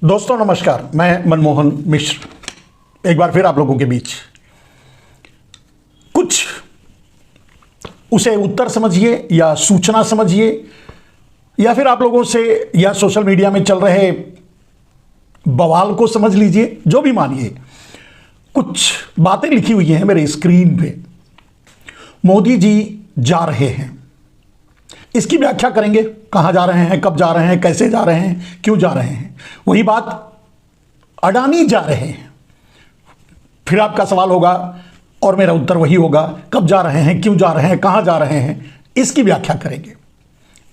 दोस्तों नमस्कार, मैं मनमोहन मिश्र एक बार फिर आप लोगों के बीच। कुछ उसे उत्तर समझिए या सूचना समझिए या फिर आप लोगों से या सोशल मीडिया में चल रहे बवाल को समझ लीजिए, जो भी मानिए। कुछ बातें लिखी हुई हैं मेरे स्क्रीन पे। मोदी जी जा रहे हैं, इसकी व्याख्या करेंगे। कहां जा रहे हैं, कब जा रहे हैं, कैसे जा रहे हैं, क्यों जा रहे हैं। वही बात, अडानी जा रहे हैं। फिर आपका सवाल होगा और मेरा उत्तर वही होगा, कब जा रहे हैं, क्यों जा रहे हैं, कहां जा रहे हैं, इसकी व्याख्या करेंगे।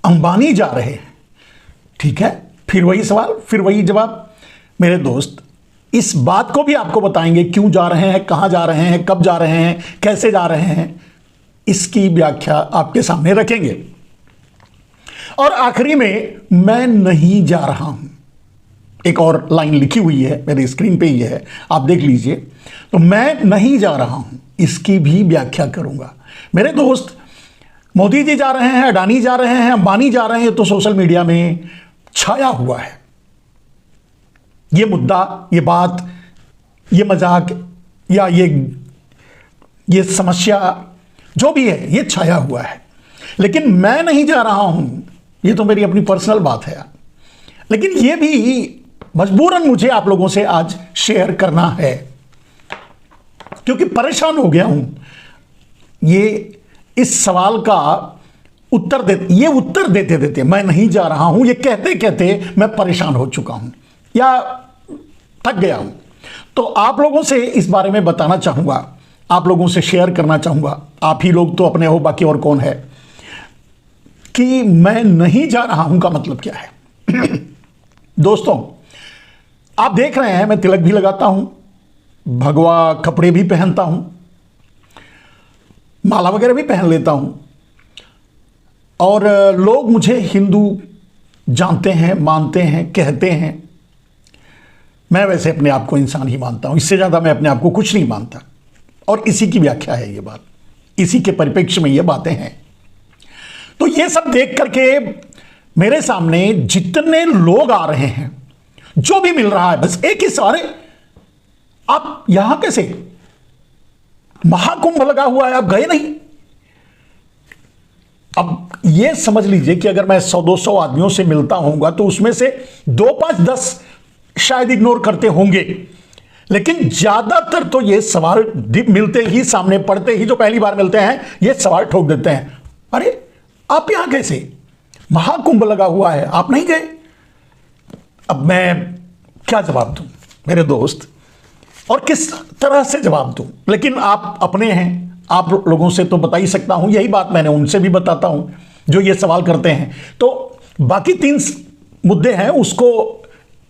अंबानी जा रहे हैं, ठीक है, फिर वही सवाल, फिर वही जवाब। मेरे दोस्त, इस बात को भी आपको बताएंगे, क्यों जा रहे हैं, कहां जा रहे हैं, कब जा रहे हैं, कैसे जा रहे हैं, इसकी व्याख्या आपके सामने रखेंगे। और आखिरी में मैं नहीं जा रहा हूं, एक और लाइन लिखी हुई है मेरी स्क्रीन पे ही है, आप देख लीजिए। तो मैं नहीं जा रहा हूं, इसकी भी व्याख्या करूंगा। मेरे दोस्त, मोदी जी जा रहे हैं, अडानी जा रहे हैं, अंबानी जा रहे हैं, तो सोशल मीडिया में छाया हुआ है ये मुद्दा, ये बात, ये मजाक या ये समस्या जो भी है, ये छाया हुआ है। लेकिन मैं नहीं जा रहा हूं, ये तो मेरी अपनी पर्सनल बात है, लेकिन ये भी मजबूरन मुझे आप लोगों से आज शेयर करना है, क्योंकि परेशान हो गया हूं। ये इस सवाल का उत्तर देते देते मैं नहीं जा रहा हूं, ये कहते कहते मैं परेशान हो चुका हूं या थक गया हूं। तो आप लोगों से इस बारे में बताना चाहूंगा, आप लोगों से शेयर करना चाहूंगा। आप ही लोग तो अपने हो, बाकी और कौन है, कि मैं नहीं जा रहा हूं का मतलब क्या है। दोस्तों, आप देख रहे हैं मैं तिलक भी लगाता हूं, भगवा कपड़े भी पहनता हूं, माला वगैरह भी पहन लेता हूं, और लोग मुझे हिंदू जानते हैं, मानते हैं, कहते हैं। मैं वैसे अपने आप को इंसान ही मानता हूं, इससे ज्यादा मैं अपने आप को कुछ नहीं मानता। और इसी की व्याख्या है ये बात, इसी के परिप्रेक्ष्य में ये बातें हैं। तो ये सब देख करके मेरे सामने जितने लोग आ रहे हैं, जो भी मिल रहा है, बस एक ही सवाल है, आप यहां कैसे, महाकुंभ लगा हुआ है, आप गए नहीं। अब ये समझ लीजिए कि अगर मैं 100-200 आदमियों से मिलता होऊंगा तो उसमें से 2-5-10 शायद इग्नोर करते होंगे, लेकिन ज्यादातर तो ये सवाल मिलते ही, सामने पड़ते ही, जो पहली बार मिलते हैं, ये सवाल ठोक देते हैं, अरे आप यहां कैसे, महाकुंभ लगा हुआ है, आप नहीं गए। अब मैं क्या जवाब दूं मेरे दोस्त, और किस तरह से जवाब दूं। लेकिन आप अपने हैं, आप लोगों से तो बता ही सकता हूं। यही बात मैंने उनसे भी बताता हूं जो ये सवाल करते हैं। तो बाकी 3 मुद्दे हैं, उसको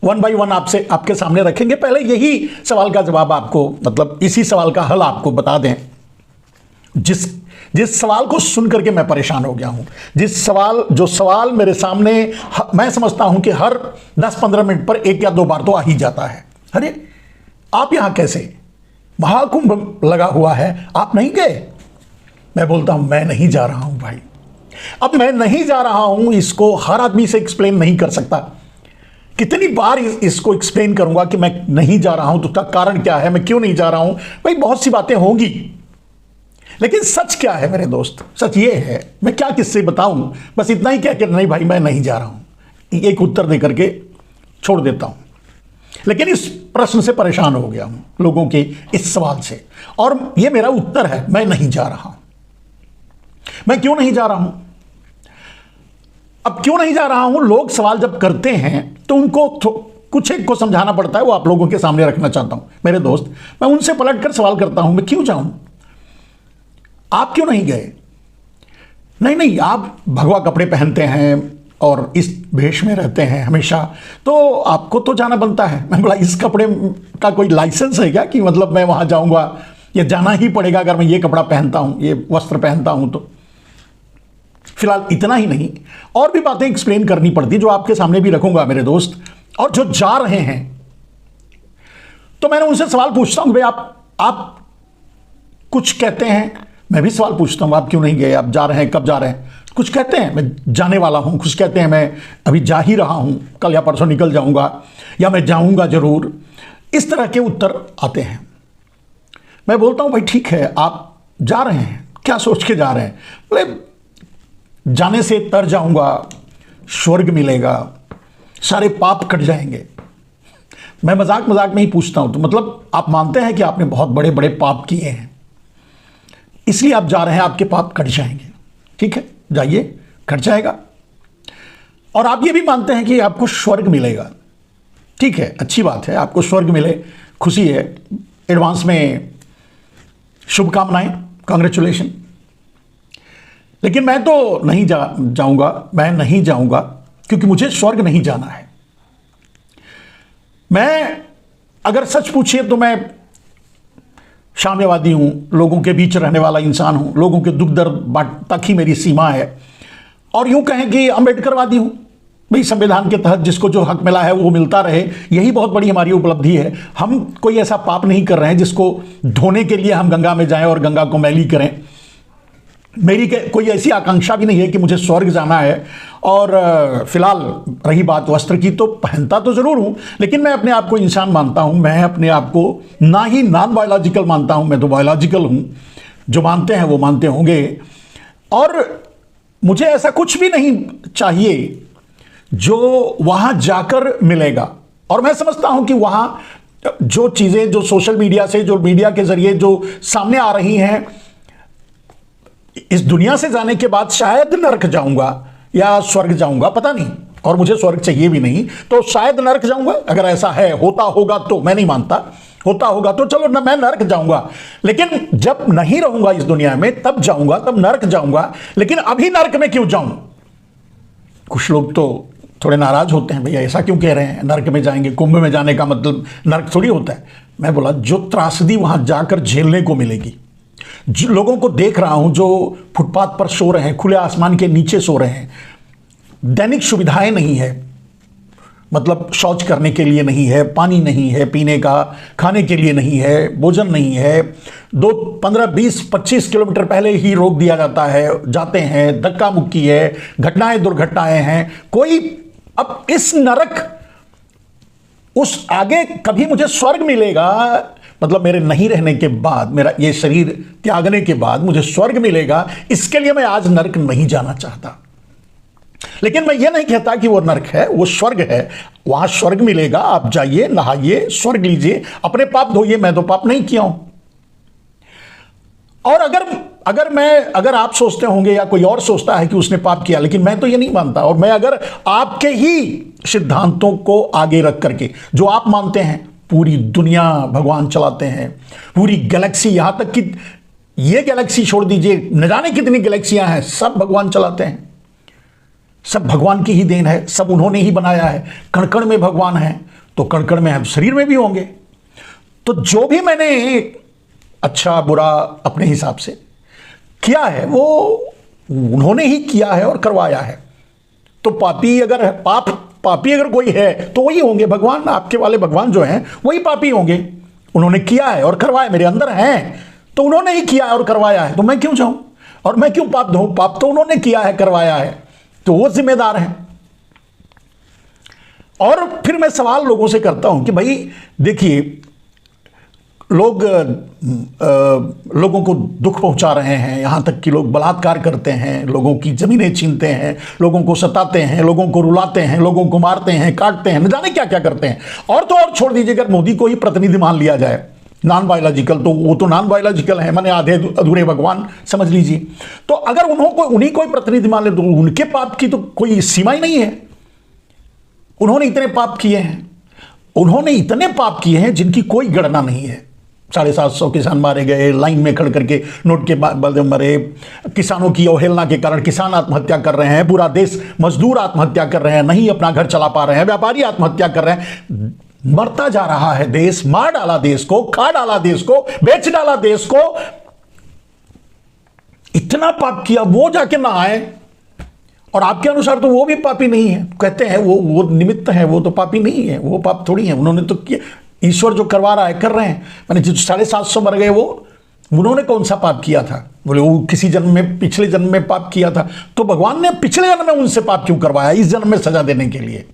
1 बाय 1 आपके सामने रखेंगे। पहले यही सवाल का जवाब आपको, मतलब इसी सवाल का हल आपको बता दें। जिस सवाल को सुन करके मैं परेशान हो गया हूं, जो सवाल मेरे सामने, मैं समझता हूं कि हर 10-15 मिनट पर 1 या 2 बार तो आ ही जाता है। अरे आप यहां कैसे, महाकुंभ लगा हुआ है, आप नहीं गए। मैं बोलता हूं मैं नहीं जा रहा हूं भाई। अब मैं नहीं जा रहा हूं, इसको हर आदमी से एक्सप्लेन नहीं कर सकता। कितनी बार इसको एक्सप्लेन करूंगा कि मैं नहीं जा रहा हूं, तो उसका कारण क्या है, मैं क्यों नहीं जा रहा हूं। भाई बहुत सी बातें होंगी, लेकिन सच क्या है मेरे दोस्त, सच ये है, मैं क्या किससे बताऊं, बस इतना ही कह के नहीं भाई मैं नहीं जा रहा हूं, एक उत्तर दे करके छोड़ देता हूं। लेकिन इस प्रश्न से परेशान हो गया हूं, लोगों के इस सवाल से, और ये मेरा उत्तर है, मैं नहीं जा रहा हूं। मैं क्यों नहीं जा रहा हूं, अब क्यों नहीं जा रहा हूं, लोग सवाल जब करते हैं तो उनको कुछ एक को समझाना पड़ता है, वो आप लोगों के सामने रखना चाहता हूं। मेरे दोस्त, मैं उनसे पलट कर सवाल करता हूं, मैं क्यों जाऊं, आप क्यों नहीं गए। नहीं, आप भगवा कपड़े पहनते हैं और इस भेष में रहते हैं हमेशा, तो आपको तो जाना बनता है। मैं बोला इस कपड़े का कोई लाइसेंस है क्या, कि मतलब मैं वहां जाऊंगा, ये जाना ही पड़ेगा अगर मैं ये कपड़ा पहनता हूं, ये वस्त्र पहनता हूं तो। फिलहाल इतना ही नहीं, और भी बातें एक्सप्लेन करनी पड़ती, जो आपके सामने भी रखूंगा मेरे दोस्त। और जो जा रहे हैं, तो मैंने उनसे सवाल पूछता हूं, भाई आप कुछ कहते हैं, मैं भी सवाल पूछता हूं, आप क्यों नहीं गए, आप जा रहे हैं, कब जा रहे हैं। कुछ कहते हैं मैं जाने वाला हूं, कुछ कहते हैं मैं अभी जा ही रहा हूं, कल या परसों निकल जाऊंगा, या मैं जाऊंगा जरूर, इस तरह के उत्तर आते हैं। मैं बोलता हूं भाई ठीक है, आप जा रहे हैं, क्या सोच के जा रहे हैं? बोले जाने से तर जाऊंगा, स्वर्ग मिलेगा, सारे पाप कट जाएंगे। मैं मजाक मजाक में ही पूछता हूं, तो मतलब आप मानते हैं कि आपने बहुत बड़े बड़े पाप किए हैं, इसलिए आप जा रहे हैं, आपके पाप कट जाएंगे। ठीक है, जाइए, कट जाएगा। और आप ये भी मानते हैं कि आपको स्वर्ग मिलेगा। ठीक है, अच्छी बात है, आपको स्वर्ग मिले, खुशी है, एडवांस में शुभकामनाएं, कांग्रेचुलेशन। लेकिन मैं तो नहीं जाऊंगा, मैं नहीं जाऊंगा, क्योंकि मुझे स्वर्ग नहीं जाना है। मैं अगर सच पूछिए तो मैं साम्यवादी हूं, लोगों के बीच रहने वाला इंसान हूं, लोगों के दुख दर्द तक ही मेरी सीमा है। और यूं कहें कि अम्बेडकरवादी हूं, भाई संविधान के तहत जिसको जो हक मिला है वो मिलता रहे, यही बहुत बड़ी हमारी उपलब्धि है। हम कोई ऐसा पाप नहीं कर रहे हैं जिसको धोने के लिए हम गंगा में जाएं और गंगा को मैली करें। मेरी कोई ऐसी आकांक्षा भी नहीं है कि मुझे स्वर्ग जाना है। और फिलहाल रही बात वस्त्र की, तो पहनता तो जरूर हूं, लेकिन मैं अपने आप को इंसान मानता हूं। मैं अपने आप को ना ही नॉन बायोलॉजिकल मानता हूं, मैं तो बायोलॉजिकल हूं। जो मानते हैं वो मानते होंगे। और मुझे ऐसा कुछ भी नहीं चाहिए जो वहां जाकर मिलेगा। और मैं समझता हूं कि वहां जो चीजें जो सोशल मीडिया से, जो मीडिया के जरिए जो सामने आ रही हैं, इस दुनिया से जाने के बाद शायद नरक जाऊंगा या स्वर्ग जाऊंगा, पता नहीं। और मुझे स्वर्ग चाहिए भी नहीं, तो शायद नरक जाऊंगा। अगर ऐसा है, होता होगा तो, मैं नहीं मानता, होता होगा तो चलो ना, मैं नरक जाऊंगा। लेकिन जब नहीं रहूंगा इस दुनिया में तब जाऊंगा, तब नरक जाऊंगा। लेकिन अभी नरक में क्यों जाऊं? कुछ लोग तो थोड़े नाराज होते हैं, भैया ऐसा क्यों कह रहे हैं, नरक में जाएंगे, कुंभ में जाने का मतलब नरक थोड़ी होता है। मैं बोला जो त्रासदी वहां जाकर झेलने को मिलेगी, जो लोगों को देख रहा हूं जो फुटपाथ पर सो रहे हैं, खुले आसमान के नीचे सो रहे हैं, दैनिक सुविधाएं नहीं है, मतलब शौच करने के लिए नहीं है, पानी नहीं है पीने का, खाने के लिए नहीं है, भोजन नहीं है, 15, 20, 25 किलोमीटर पहले ही रोक दिया जाता है, जाते हैं, धक्का मुक्की है, घटनाएं दुर्घटनाएं हैं। कोई अब इस नरक, उस आगे कभी मुझे स्वर्ग मिलेगा, मतलब मेरे नहीं रहने के बाद, मेरा ये शरीर त्यागने के बाद मुझे स्वर्ग मिलेगा, इसके लिए मैं आज नरक नहीं जाना चाहता। लेकिन मैं ये नहीं कहता कि वो नरक है, वो स्वर्ग है। वहां स्वर्ग मिलेगा, आप जाइए, नहाइए, स्वर्ग लीजिए, अपने पाप धोइए। मैं तो पाप नहीं किया हूं। और अगर आप सोचते होंगे या कोई और सोचता है कि उसने पाप किया, लेकिन मैं तो ये नहीं मानता। और मैं अगर आपके ही सिद्धांतों को आगे रख करके, जो आप मानते हैं पूरी दुनिया भगवान चलाते हैं, पूरी गैलेक्सी, यहां तक कि ये गैलेक्सी छोड़ दीजिए, न जाने कितनी गैलेक्सियां हैं, सब भगवान चलाते हैं, सब भगवान की ही देन है, सब उन्होंने ही बनाया है। कण कण में भगवान है, तो कण कण में शरीर में भी होंगे। तो जो भी मैंने अच्छा बुरा अपने हिसाब से किया है, वो उन्होंने ही किया है और करवाया है। तो पापी अगर कोई है तो वही होंगे भगवान। आपके वाले भगवान जो हैं वही पापी होंगे। उन्होंने किया है और करवाया, मेरे अंदर हैं तो उन्होंने ही किया है और करवाया है, तो मैं क्यों जाऊं और मैं क्यों पाप धोऊं? पाप तो उन्होंने किया है, करवाया है, तो वो जिम्मेदार हैं। और फिर मैं सवाल लोगों से करता हूं कि भाई देखिए, लोगों को दुख पहुंचा रहे हैं, यहां तक कि लोग बलात्कार करते हैं, लोगों की जमीनें छीनते हैं, लोगों को सताते हैं, लोगों को रुलाते हैं, लोगों को मारते हैं, काटते हैं, न जाने क्या क्या करते हैं। और तो और छोड़ दीजिए, अगर मोदी को ही प्रतिनिधि मान लिया जाए नॉन बायोलॉजिकल, तो वो तो नॉन बायोलॉजिकल है, माने आधे अधूरे भगवान समझ लीजिए। तो अगर उन्हीं को प्रतिनिधि मान ले, तो उनके पाप की तो कोई सीमा ही नहीं है। उन्होंने इतने पाप किए हैं, उन्होंने इतने पाप किए हैं जिनकी कोई गणना नहीं है। 750 किसान मारे गए, लाइन में खड़ करके नोट के बल मरे, किसानों की अवहेलना के कारण किसान आत्महत्या कर रहे हैं, पूरा देश मजदूर आत्महत्या कर रहे हैं, नहीं अपना घर चला पा रहे हैं, व्यापारी आत्महत्या कर रहे हैं। मरता जा रहा है देश, मार डाला देश को, खा डाला देश को, बेच डाला देश को। इतना पाप किया, वो जाके ना आए। और आपके अनुसार तो वो भी पापी नहीं है, कहते हैं वो निमित्त है, वो तो पापी नहीं है, वो पाप थोड़ी है, उन्होंने तो किया। ईश्वर जो करवा रहा है कर रहे हैं। मैंने जो 750 मर गए, वो उन्होंने कौन सा पाप किया था? बोले वो किसी जन्म में, पिछले जन्म में पाप किया था, तो भगवान ने पिछले जन्म में उनसे पाप क्यों करवाया? इस जन्म में सजा देने के लिए।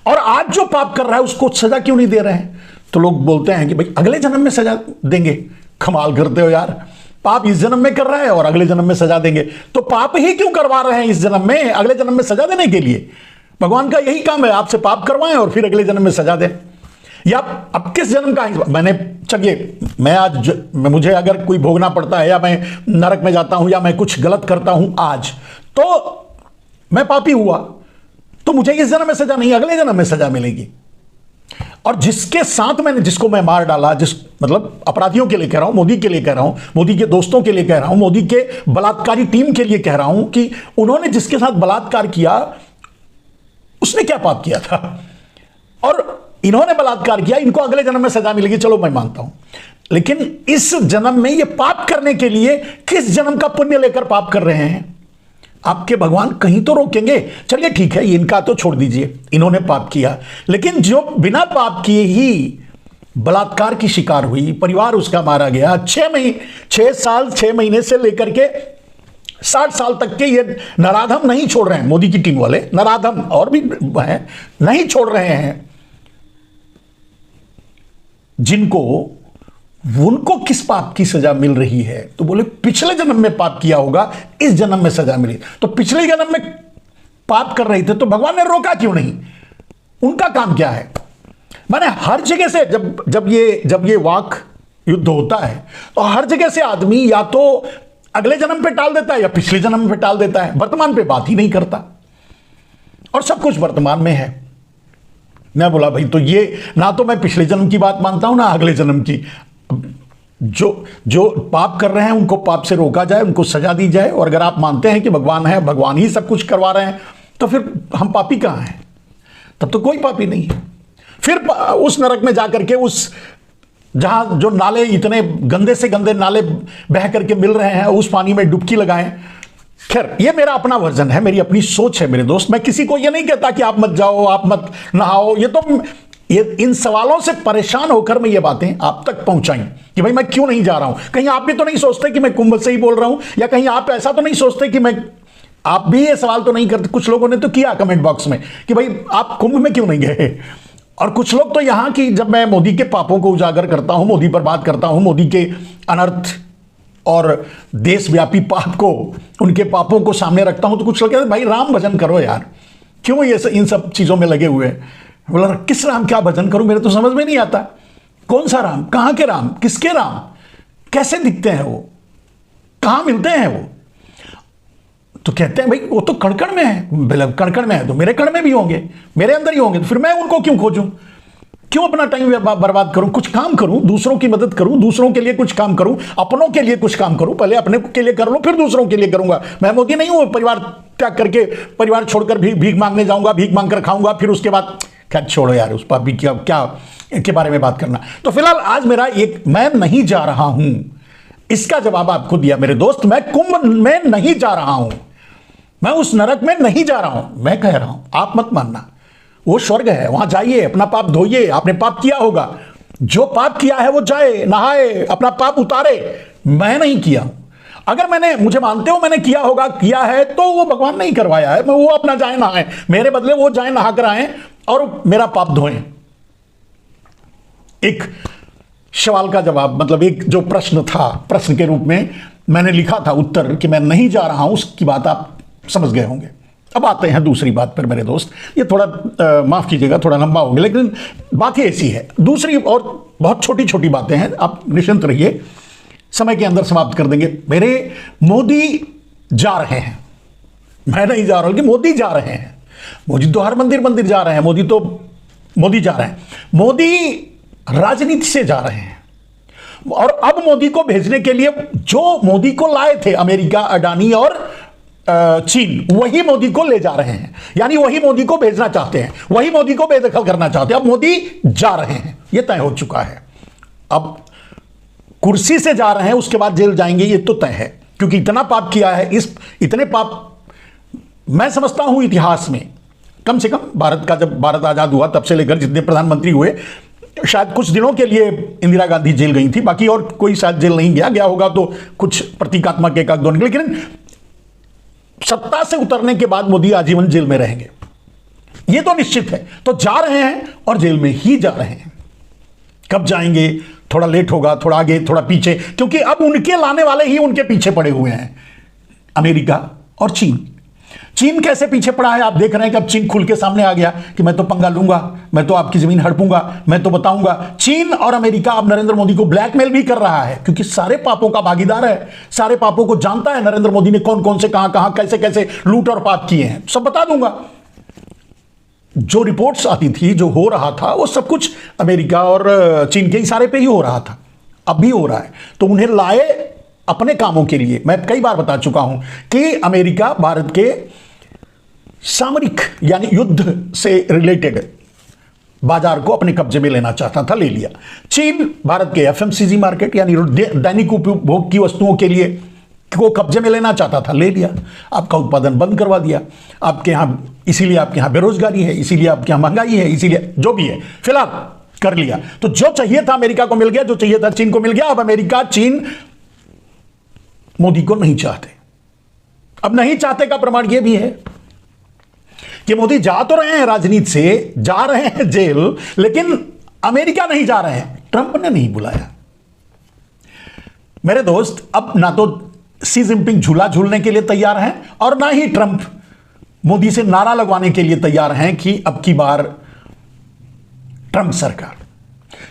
और आज जो पाप कर रहा है उसको सजा क्यों नहीं दे रहे हैं? तो लोग बोलते हैं कि भाई अगले जन्म में सजा देंगे। कमाल करते हो यार, पाप इस जन्म में कर रहा है और अगले जन्म में सजा देंगे। तो पाप ही क्यों करवा रहे हैं इस जन्म में, अगले जन्म में सजा देने के लिए? भगवान का यही काम है, आपसे पाप करवाएं और फिर अगले जन्म में सजा दें। या अब किस जन्म का मैंने, चलिए मैं आज मुझे अगर कोई भोगना पड़ता है या मैं नरक में जाता हूं या मैं कुछ गलत करता हूं आज, तो मैं पापी हुआ, तो मुझे इस जन्म में सजा नहीं, अगले जन्म में सजा मिलेगी। और जिसके साथ मैंने, जिसको मैं मार डाला, मतलब अपराधियों के लिए कह रहा हूं, मोदी के लिए कह रहा हूं, मोदी के दोस्तों के लिए कह रहा हूं, मोदी के बलात्कारी टीम के लिए कह रहा हूं कि उन्होंने जिसके साथ बलात्कार किया उसने क्या पाप किया था, और इन्होंने बलात्कार किया, इनको अगले जन्म में सजा मिलेगी, चलो मैं मानता हूं। लेकिन इस जन्म में ये पाप करने के लिए किस जन्म का पुण्य लेकर पाप कर रहे हैं? आपके भगवान कहीं तो रोकेंगे। चलिए ठीक है, इनका तो छोड़ दीजिए, इन्होंने पाप किया, लेकिन जो बिना पाप किए ही बलात्कार की शिकार हुई, परिवार उसका मारा गया, 6 साल 6 महीने से लेकर के 60 साल तक के ये नराधम नहीं छोड़ रहे हैं, मोदी की टीम वाले नराधम और भी हैं, नहीं छोड़ रहे हैं जिनको, उनको किस पाप की सजा मिल रही है? तो बोले पिछले जन्म में पाप किया होगा, इस जन्म में सजा मिली। तो पिछले जन्म में पाप कर रहे थे तो भगवान ने रोका क्यों नहीं? उनका काम क्या है? माने हर जगह से जब ये वाक युद्ध होता है तो हर जगह से आदमी या तो अगले जन्म पे टाल देता है या पिछले जन्म पे टाल देता है, वर्तमान पे बात ही नहीं करता, और सब कुछ वर्तमान में है। मैं बोला भाई तो ये ना तो मैं पिछले जन्म की बात मानता हूं ना अगले जन्म की। जो पाप कर रहे हैं उनको पाप से रोका जाए, उनको सजा दी जाए। और अगर आप मानते हैं कि भगवान है, भगवान ही सब कुछ करवा रहे हैं, तो फिर हम पापी कहां हैं? तब तो कोई पापी नहीं है। फिर उस नरक में जाकर के, उस जहां जो नाले इतने गंदे से गंदे नाले बह करके मिल रहे हैं, उस पानी में डुबकी लगाएं। खैर ये मेरा अपना वर्जन है, मेरी अपनी सोच है मेरे दोस्त। मैं किसी को ये नहीं कहता कि आप मत जाओ, आप मत नहाओ। ये इन सवालों से परेशान होकर मैं ये बातें आप तक पहुंचाई कि भाई मैं क्यों नहीं जा रहा हूं। कहीं आप भी तो नहीं सोचते कि मैं कुंभ से ही बोल रहा हूं, या कहीं आप ऐसा तो नहीं सोचते कि मैं, आप भी ये सवाल तो नहीं करते। कुछ लोगों ने तो किया कमेंट बॉक्स में कि भाई आप कुंभ में क्यों नहीं गए। और कुछ लोग तो यहां की, जब मैं मोदी के पापों को उजागर करता हूं, मोदी पर बात करता हूं, मोदी के अनर्थ और देशव्यापी पाप को, उनके पापों को सामने रखता हूं, तो कुछ लोग कहते हैं भाई राम भजन करो यार, क्यों ये इन सब चीजों में लगे हुए हैं। बोला किस राम क्या भजन करूं, मेरे तो समझ में नहीं आता। कौन सा राम, कहां के राम, किसके राम, कैसे दिखते हैं वो, कहां मिलते हैं वो? तो कहते हैं भाई वो तो कण-कण में है। कण-कण में है तो मेरे कण में भी होंगे, मेरे अंदर ही होंगे, तो फिर मैं उनको क्यों खोजूं, क्यों अपना टाइम बर्बाद करूं? कुछ काम करूं, दूसरों की मदद करूं, दूसरों के लिए कुछ काम करूं, अपनों के लिए कुछ काम करूं। पहले अपने के लिए कर लो, फिर दूसरों के लिए करूंगा। मैं मोदी नहीं हूं परिवार त्याग करके, परिवार छोड़कर भीख मांगने जाऊंगा, भीख मांग कर खाऊंगा, फिर उसके बाद खैर छोड़ो यार, उस पर भी क्या के बारे में बात करना। तो फिलहाल आज मेरा एक, मैं नहीं जा रहा हूं, इसका जवाब आपको दिया मेरे दोस्त। मैं कुंभ में नहीं जा रहा हूं, मैं उस नरक में नहीं जा रहा हूं। मैं कह रहा हूं आप मत मानना, वो स्वर्ग है, वहां जाइए, अपना पाप धोइए। आपने पाप किया होगा, जो पाप किया है वो जाए, नहाए, अपना पाप उतारे। मैं नहीं किया। अगर मैंने, मुझे मानते हो मैंने किया होगा, किया है, तो वो भगवान नहीं करवाया है। मैं वो अपना जाए नहाए, मेरे बदले वो जाए नहा कर आए और मेरा पाप धोएं। एक सवाल का जवाब, मतलब एक जो प्रश्न था, प्रश्न के रूप में मैंने लिखा था उत्तर कि मैं नहीं जा रहा हूं, उसकी बात आप समझ गए होंगे। अब आते हैं दूसरी बात पर मेरे दोस्त। ये थोड़ा माफ कीजिएगा, थोड़ा लंबा हो गया, लेकिन बात ही ऐसी है। दूसरी और बहुत छोटी छोटी बातें हैं, आप निश्चिंत रहिए, समय के अंदर समाप्त कर देंगे। मेरे मोदी जा रहे हैं, मैं नहीं जा रहा हूं कि मोदी जा रहे हैं। मोदी तो हर मंदिर जा रहे हैं, मोदी जा रहे हैं। मोदी राजनीति से जा रहे हैं, और अब मोदी को भेजने के लिए जो मोदी को लाए थे अमेरिका, अडानी और चीन, वही मोदी को ले जा रहे हैं। यानी वही मोदी को भेजना चाहते हैं, वही मोदी को बेदखल करना चाहते हैं। अब मोदी जा रहे हैं, यह तय हो चुका है। अब कुर्सी से जा रहे हैं, उसके बाद जेल जाएंगे, ये तो तय है, क्योंकि इतना पाप किया है। इतने पाप मैं समझता हूं इतिहास में, कम से कम भारत का, जब भारत आजाद हुआ तब से लेकर जितने प्रधानमंत्री हुए, शायद कुछ दिनों के लिए इंदिरा गांधी जेल गई थी, बाकी और कोई शायद जेल नहीं गया होगा तो कुछ प्रतीकात्मक एक आध दो निकले, लेकिन सत्ता से उतरने के बाद मोदी आजीवन जेल में रहेंगे। ये तो निश्चित है। तो जा रहे हैं और जेल में ही जा रहे हैं। कब जाएंगे, थोड़ा लेट होगा, थोड़ा आगे थोड़ा पीछे, क्योंकि अब उनके लाने वाले ही उनके पीछे पड़े हुए हैं, अमेरिका और चीन। चीन कैसे पीछे पड़ा है आप देख रहे हैं कि अब चीन खुल के सामने आ गया कि मैं तो पंगा लूंगा, मैं तो आपकी जमीन हड़पूंगा, मैं तो बताऊंगा। चीन और अमेरिका अब नरेंद्र मोदी को ब्लैकमेल भी कर रहा है, क्योंकि सारे पापों का भागीदार है, सारे पापों को जानता है नरेंद्र मोदी ने कौन कौन से कहां कहां कैसे कैसे लूट और पाप किए हैं, सब बता दूंगा। जो रिपोर्ट्स आती थी, जो हो रहा था, वो सब कुछ अमेरिका और चीन के इशारे पे ही हो रहा था, अब भी हो रहा है। तो उन्हें लाए अपने कामों के लिए। मैं कई बार बता चुका हूं कि अमेरिका भारत के सामरिक यानी युद्ध से रिलेटेड बाजार को अपने कब्जे में लेना चाहता था, ले लिया। चीन भारत के एफएमसीजी मार्केट यानी दैनिक उपभोग की वस्तुओं के लिए को कब्जे में लेना चाहता था, ले लिया। आपका उत्पादन बंद करवा दिया आपके यहां, इसीलिए आपके यहां बेरोजगारी है, इसीलिए आपके यहां महंगाई है, इसीलिए जो भी है फिलहाल कर लिया। तो जो चाहिए था अमेरिका को मिल गया, जो चाहिए था चीन को मिल गया। अब अमेरिका चीन मोदी को नहीं चाहते। अब नहीं चाहते का प्रमाण यह भी है कि मोदी जा तो रहे हैं राजनीति से, जा रहे हैं जेल, लेकिन अमेरिका नहीं जा रहे हैं, ट्रंप ने नहीं बुलाया। मेरे दोस्त, अब ना तो शी जिनपिंग झूला झूलने के लिए तैयार हैं और ना ही ट्रंप मोदी से नारा लगवाने के लिए तैयार हैं कि अब की बार ट्रंप सरकार।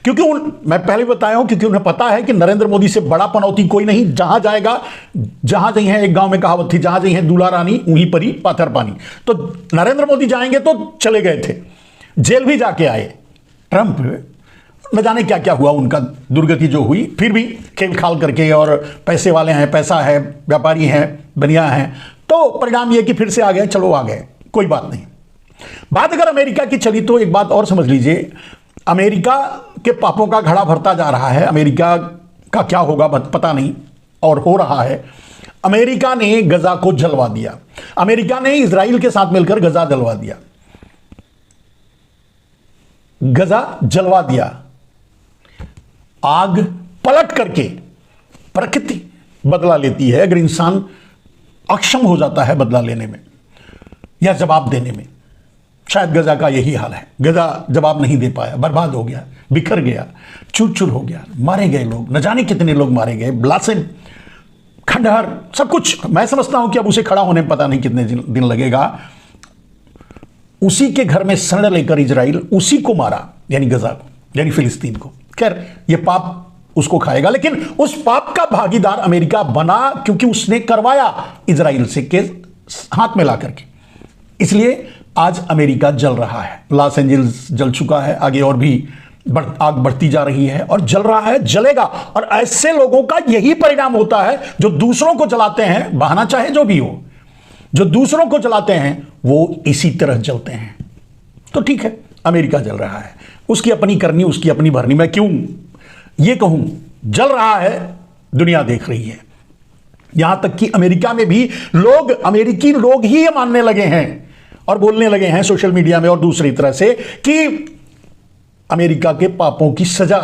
क्योंकि मैं पहले बताया हूं, क्योंकि उन्हें पता है कि नरेंद्र मोदी से बड़ा पनौती कोई नहीं। जहां जाएगा, जहां जही है, एक गांव में कहावत थी, जहां जही है दूल्हा रानी वहीं परी पाथर पानी। तो नरेंद्र मोदी जाएंगे तो चले गए थे, जेल भी जाके आए। ट्रंप न जाने क्या क्या हुआ, उनका दुर्गति जो हुई, फिर भी खेल खाल करके, और पैसे वाले हैं, पैसा है, व्यापारी हैं, बनिया हैं, तो परिणाम यह कि फिर से आ गए। चलो आ गए, कोई बात नहीं। बात अगर अमेरिका की चली तो एक बात और समझ लीजिए, अमेरिका के पापों का घड़ा भरता जा रहा है। अमेरिका का क्या होगा पता नहीं, और हो रहा है। अमेरिका ने गजा को जलवा दिया, अमेरिका ने इजराइल के साथ मिलकर गजा जलवा दिया, गजा जलवा दिया। आग पलट करके प्रकृति बदला लेती है अगर इंसान अक्षम हो जाता है बदला लेने में या जवाब देने में। शायद गजा का यही हाल है। गजा जवाब नहीं दे पाया, बर्बाद हो गया, बिखर गया, चूर चूर हो गया, मारे गए लोग, न जाने कितने लोग मारे गए, लाशें, खंडहर, सब कुछ। मैं समझता हूं कि अब उसे खड़ा होने में पता नहीं कितने दिन लगेगा। उसी के घर में शरण लेकर इजराइल उसी को मारा, यानी गजा को, यानी फिलिस्तीन को। खैर, यह पाप उसको खाएगा, लेकिन उस पाप का भागीदार अमेरिका बना, क्योंकि उसने करवाया इजराइल से के हाथ में ला करके। इसलिए आज अमेरिका जल रहा है। लॉस एंजल्स जल चुका है, आगे और भी आग बढ़ती जा रही है, और जल रहा है, जलेगा। और ऐसे लोगों का यही परिणाम होता है जो दूसरों को जलाते हैं, बहाना चाहे जो भी हो, जो दूसरों को जलाते हैं वो इसी तरह जलते हैं। तो ठीक है, अमेरिका जल रहा है, उसकी अपनी करनी, उसकी अपनी भरनी। मैं क्यों ये कहूं, जल रहा है, दुनिया देख रही है। यहां तक कि अमेरिका में भी लोग, अमेरिकी लोग ही ये मानने लगे हैं और बोलने लगे हैं सोशल मीडिया में और दूसरी तरह से कि अमेरिका के पापों की सजा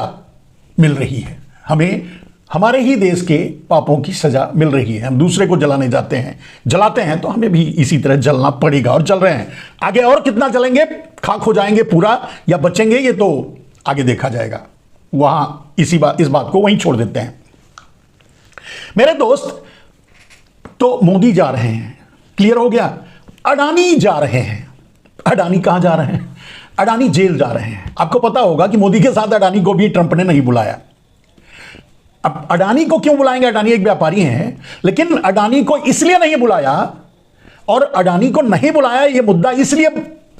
मिल रही है, हमें हमारे ही देश के पापों की सजा मिल रही है। हम दूसरे को जलाने जाते हैं, जलाते हैं, तो हमें भी इसी तरह जलना पड़ेगा, और जल रहे हैं। आगे और कितना जलेंगे, खाक हो जाएंगे पूरा या बचेंगे, ये तो आगे देखा जाएगा। वहां इस बात को वहीं छोड़ देते हैं। मेरे दोस्त, तो मोदी जा रहे हैं, क्लियर हो गया। अडानी जा रहे हैं। अडानी कहां जा रहे हैं? अडानी जेल जा रहे हैं। आपको पता होगा कि मोदी के साथ अडानी को भी ट्रंप ने नहीं बुलाया। अब अडानी को क्यों बुलाएंगे? अडानी एक व्यापारी हैं, लेकिन अडानी को इसलिए नहीं बुलाया, और अडानी को नहीं बुलाया ये मुद्दा इसलिए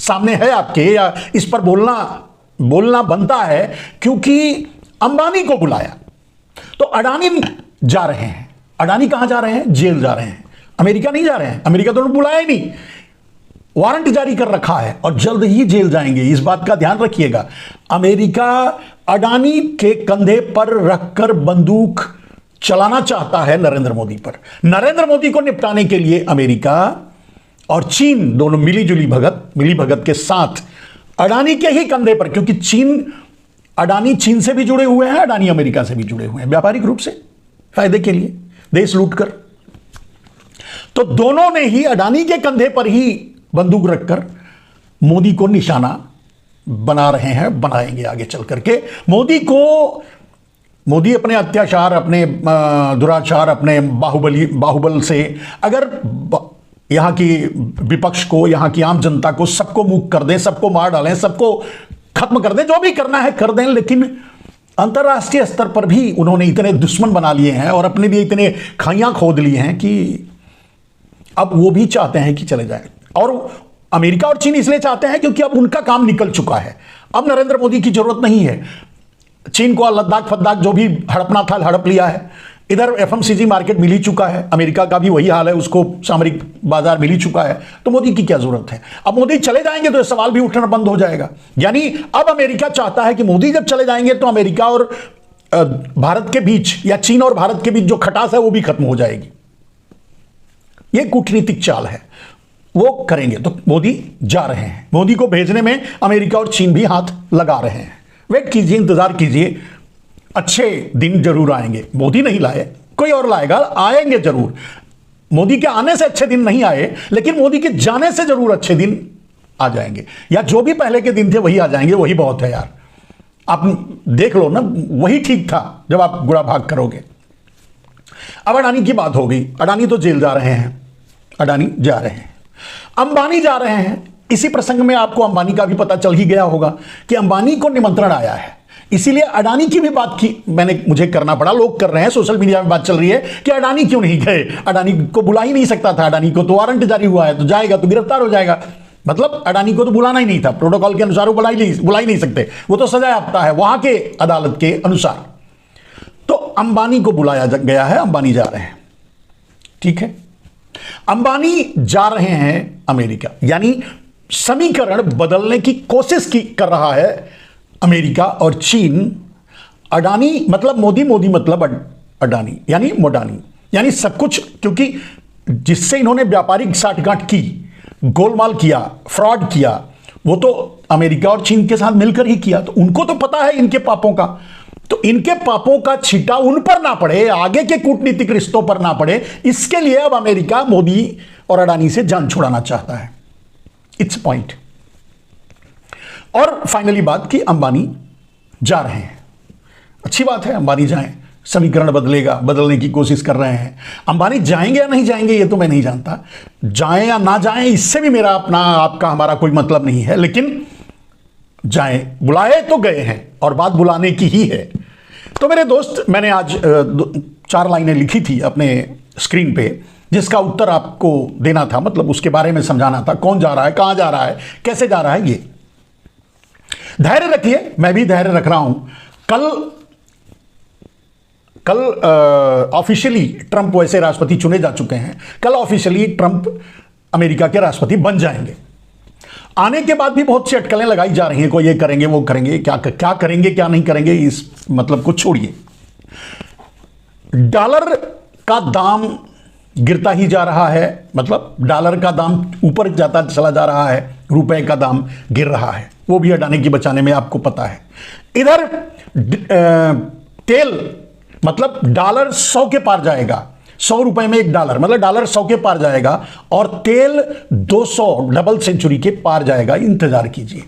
सामने है आपके, या इस पर बोलना बनता है, क्योंकि अंबानी को बुलाया। तो अडानी जा रहे हैं। अडानी कहां जा रहे हैं? जेल जा रहे हैं। अमेरिका नहीं जा रहे हैं, अमेरिका तो बुलाया ही नहीं, वारंट जारी कर रखा है, और जल्द ही जेल जाएंगे। इस बात का ध्यान रखिएगा। अमेरिका अडानी के कंधे पर रखकर बंदूक चलाना चाहता है नरेंद्र मोदी पर। नरेंद्र मोदी को निपटाने के लिए अमेरिका और चीन दोनों मिली भगत के साथ अडानी के ही कंधे पर, क्योंकि अडानी चीन से भी जुड़े हुए हैं, अडानी अमेरिका से भी जुड़े हुए हैं, व्यापारिक रूप से फायदे के लिए, देश लूटकर। तो दोनों ने ही अडानी के कंधे पर ही बंदूक रखकर मोदी को निशाना बना रहे हैं, बनाएंगे आगे चल करके। मोदी अपने अत्याचार, अपने दुराचार, अपने बाहुबल से अगर यहाँ की विपक्ष को, यहाँ की आम जनता को, सबको मूक कर दें, सबको मार डालें, सबको खत्म कर दें, जो भी करना है कर दें, लेकिन अंतर्राष्ट्रीय स्तर पर भी उन्होंने इतने दुश्मन बना लिए हैं और अपने लिए इतने खाइयां खोद लिए हैं कि अब वो भी चाहते हैं कि चले जाए। और अमेरिका और चीन इसलिए चाहते हैं क्योंकि अब उनका काम निकल चुका है, अब नरेंद्र मोदी की जरूरत नहीं है। चीन को लद्दाख फद्दाख जो भी हड़पना था हड़प लिया है, इधर एफएमसीजी मार्केट मिल ही चुका है, अमेरिका का भी वही हाल है, उसको सामरिक बाजार मिल ही चुका है, तो मोदी की क्या जरूरत है। अब मोदी चले जाएंगे तो ये सवाल भी उठना बंद हो जाएगा। यानी अब अमेरिका चाहता है कि मोदी जब चले जाएंगे तो अमेरिका और भारत के बीच, या चीन और भारत के बीच जो खटास है वो भी खत्म हो जाएगी। ये कूटनीतिक चाल है, वो करेंगे। तो मोदी जा रहे हैं, मोदी को भेजने में अमेरिका और चीन भी हाथ लगा रहे हैं। वेट कीजिए, इंतजार कीजिए, अच्छे दिन जरूर आएंगे। मोदी नहीं लाए, कोई और लाएगा, आएंगे जरूर। मोदी के आने से अच्छे दिन नहीं आए, लेकिन मोदी के जाने से जरूर अच्छे दिन आ जाएंगे, या जो भी पहले के दिन थे वही आ जाएंगे। वही बहुत है यार, आप देख लो ना, वही ठीक था जब आप गुड़ा भाग करोगे। अब अडानी की बात हो गई, अडानी तो जेल जा रहे हैं, अडानी जा रहे हैं, अंबानी जा रहे हैं। इसी प्रसंग में आपको अंबानी का भी पता चल ही गया होगा कि अंबानी को निमंत्रण आया है, इसीलिए अडानी की भी बात की मुझे करना पड़ा। लोग कर रहे हैं, सोशल मीडिया में बात चल रही है कि अडानी क्यों नहीं गए, अडानी को बुला ही नहीं सकता था, अडानी को तो वारंट जारी हुआ है, तो जाएगा तो गिरफ्तार हो जाएगा। मतलब अडानी को तो बुलाना ही नहीं था, प्रोटोकॉल के अनुसार वो बुला ही नहीं सकते, वो तो सजा याफ्ता है वहां के अदालत के अनुसार। तो अंबानी को बुलाया गया है, अंबानी जा रहे हैं, ठीक है। अंबानी जा रहे हैं अमेरिका, यानी समीकरण बदलने की कोशिश कर रहा है अमेरिका और चीन। अडानी मतलब मोदी, मोदी मतलब अडानी, यानी मोडानी, यानी सब कुछ। क्योंकि जिससे इन्होंने व्यापारिक साठगांठ की, गोलमाल किया, फ्रॉड किया, वो तो अमेरिका और चीन के साथ मिलकर ही किया। तो उनको तो पता है इनके पापों का, तो इनके पापों का छींटा उन पर ना पड़े, आगे के कूटनीतिक रिश्तों पर ना पड़े, इसके लिए अब अमेरिका मोदी और अडानी से जान छुड़ाना चाहता है। It's point. और फाइनली बात कि अंबानी जा रहे हैं, अच्छी बात है, अंबानी जाएं, समीकरण बदलेगा, बदलने की कोशिश कर रहे हैं। अंबानी जाएंगे या नहीं जाएंगे ये तो मैं नहीं जानता, जाएं या ना जाएं इससे भी मेरा अपना आपका हमारा कोई मतलब नहीं है, लेकिन जाएं, बुलाए तो गए हैं और बात बुलाने की ही है। तो मेरे दोस्त, मैंने आज 4 लाइनें लिखी थी अपने स्क्रीन पे, जिसका उत्तर आपको देना था, मतलब उसके बारे में समझाना था, कौन जा रहा है, कहां जा रहा है, कैसे जा रहा है। ये धैर्य रखिए, मैं भी धैर्य रख रहा हूं। कल ऑफिशियली ट्रंप वैसे राष्ट्रपति चुने जा चुके हैं, कल ऑफिशियली ट्रंप अमेरिका के राष्ट्रपति बन जाएंगे। आने के बाद भी बहुत सी अटकलें लगाई जा रही हैं, कोई ये करेंगे वो करेंगे, क्या करेंगे क्या नहीं करेंगे, इस मतलब को छोड़िए। डॉलर का दाम गिरता ही जा रहा है, मतलब डॉलर का दाम ऊपर जाता चला जा रहा है, रुपए का दाम गिर रहा है, वो भी अडानी की बचाने में, आपको पता है। इधर तेल, मतलब डॉलर 100 के पार जाएगा, 100 रुपए में $1, मतलब डॉलर 100 के पार जाएगा, और तेल 200 डबल सेंचुरी के पार जाएगा। इंतजार कीजिए।